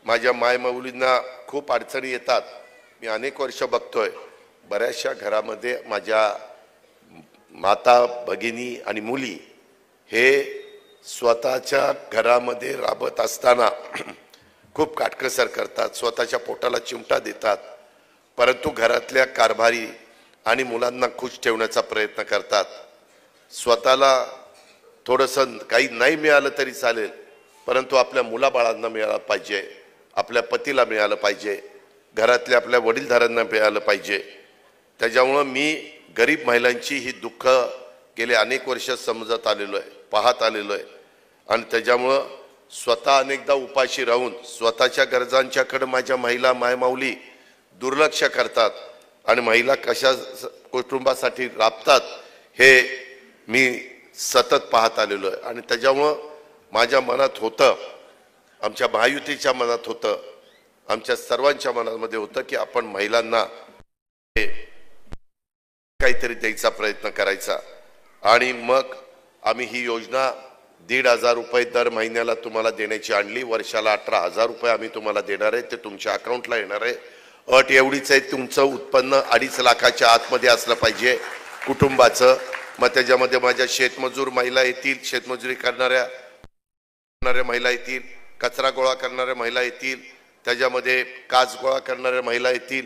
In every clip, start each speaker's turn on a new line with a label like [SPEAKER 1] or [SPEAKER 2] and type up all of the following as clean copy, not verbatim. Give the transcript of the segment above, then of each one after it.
[SPEAKER 1] माझ्या मायमाऊलींना खूप अडचणी येतात। मी अनेक वर्ष बघतोय बऱ्याचशा घरामध्ये माझ्या माता भगिनी आणि मुली हे स्वतःच्या घरामध्ये राबत असताना खूप काटकसर करतात, स्वतःच्या पोटाला चिमटा देतात, परंतु घरातल्या कारभारी आणि मुलांना खुश ठेवण्याचा प्रयत्न करतात। स्वतःला थोडंसं काही नाही मिळालं तरी चालेल, परंतु आपल्या मुलाबाळांना मिळालं पाहिजे, आपल्या पतीला मिळालं पाहिजे, घरातल्या आपल्या वडीलधाऱ्यांना मिळालं पाहिजे। त्याच्यामुळे मी गरीब महिलांची ही दुःख गेले अनेक वर्ष समजत आलेलो आहे, पाहत आलेलो आहे आणि त्याच्यामुळे स्वतः अनेकदा उपाशी राहून स्वतःच्या गरजांच्याकडे माझ्या महिला मायमाऊली दुर्लक्ष करतात आणि महिला कशा कुटुंबासाठी राबतात हे मी सतत पाहत आलेलो आहे। आणि त्याच्यामुळे माझ्या मनात होतं, आमच्या महायुतीच्या मनात होतं, आमच्या सर्वांच्या मनामध्ये होतं की आपण महिलांना काहीतरी द्यायचा प्रयत्न करायचा। आणि मग आम्ही ही योजना 1,500 रुपये दर महिन्याला तुम्हाला देण्याची आणली। वर्षाला 18,000 रुपये आम्ही तुम्हाला देणार आहे, ते तुमच्या अकाउंटला येणार आहे। अट एवढीच आहे, तुमचं उत्पन्न 2.5 लाखाच्या आतमध्ये असलं पाहिजे कुटुंबाचं। मग त्याच्यामध्ये माझ्या शेतमजूर महिला येतील, शेतमजुरी करणाऱ्या महिला येतील, कचरा गोळा करणाऱ्या महिला येतील, त्याच्यामध्ये काच गोळा करणाऱ्या महिला येतील,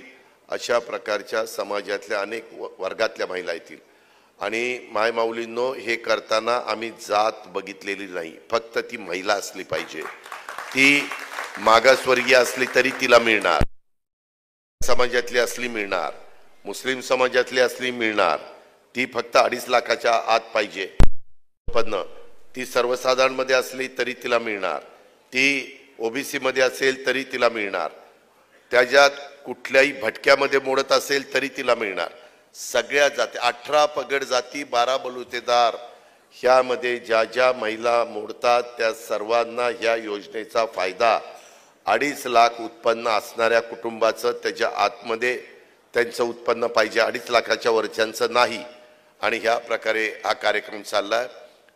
[SPEAKER 1] अशा प्रकारच्या समाजातल्या अनेक वर्गातल्या महिला येतील। आणि मायमाऊलींनो, हे करताना आम्ही जात बघितलेली नाही, फक्त ती महिला असली पाहिजे। ती मागासवर्गीय असली तरी तिला मिळणार, समाजातली असली मिळणार, मुस्लिम समाजातली असली मिळणार, ती फक्त 2.5 लाखाच्या आत पाहिजे उत्पन्न। ती सर्वसाधारण मध्ये असली तरी तिला मिळणार, ती ओबीसी मध्ये असेल तरी तिला मिळणार, त्याच्यात कुठल्याही भटक्यामध्ये मोडत असेल तरी तिला मिळणार। सगळ्या जाती 18 पगड जाती 12 बलुतेदार ह्यामध्ये ज्या ज्या महिला मोडतात त्या सर्वांना ह्या योजनेचा फायदा 2.5 लाख उत्पन्न असणाऱ्या कुटुंबाचं त्याच्या आतमध्ये त्यांचं उत्पन्न पाहिजे, 2.5 लाखाच्या वरच्यांचं नाही। आणि ह्या प्रकारे हा कार्यक्रम चाललाय।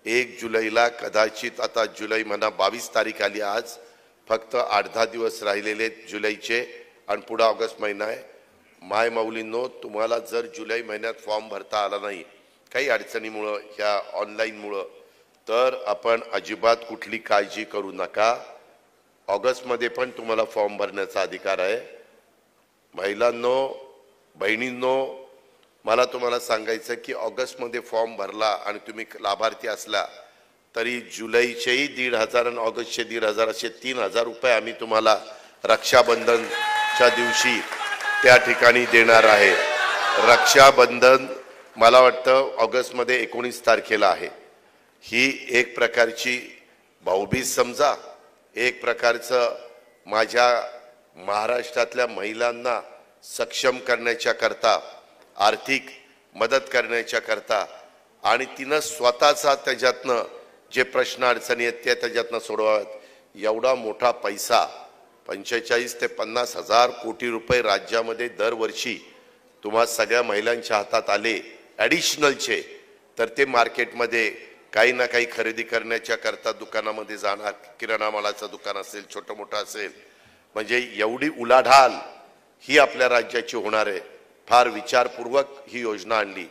[SPEAKER 1] 1 जुलैला कदाचित, आता जुलै महिना 22 तारीख आली, आज फक्त 8-10 दिवस राहिलेले जुलैचे आणि पुढे ऑगस्ट महिना आहे। मायमाऊलींनो, तुम्हाला जर जुलै महिन्यात फॉर्म भरता आला नाही काही अडचणीमुळं, ह्या ऑनलाईनमुळं, तर आपण अजिबात कुठली काळजी करू नका। ऑगस्टमध्ये पण तुम्हाला फॉर्म भरण्याचा अधिकार आहे। महिलांनो, बहिणींनो, मला तुम्हाला सांगायचं की ऑगस्टमध्ये फॉर्म भरला आणि तुम्ही लाभार्थी असला तरी जुलैचेही 1,500 आणि ऑगस्टचे 1,500 असे 3,000 रुपये आम्ही तुम्हाला रक्षाबंधनच्या दिवशी त्या ठिकाणी देणार आहे। रक्षाबंधन मला वाटतं ऑगस्टमध्ये 19 तारखेला आहे। ही एक प्रकारची भाऊबीज समजा, एक प्रकारचं माझ्या महाराष्ट्रातल्या महिलांना सक्षम करण्याच्या करता, आर्थिक मदत करण्याच्या करता, आणि तिनं स्वतःचा त्याच्यातनं जे प्रश्न अडचणी आहेत त्या त्याच्यातनं सोडवाव्यात। एवढा मोठा पैसा 45 ते 50 हजार कोटी रुपये राज्यामध्ये दरवर्षी तुम्हा सगळ्या महिलांच्या हातात आले ॲडिशनलचे, तर ते मार्केटमध्ये काही ना काही खरेदी करण्याच्या करता दुकानामध्ये जाणार, किराणा मालाचं दुकान असेल, छोटं मोठं असेल, म्हणजे एवढी उलाढाल ही आपल्या राज्याची होणार आहे। फार विचारपूर्वक ही योजना आणली।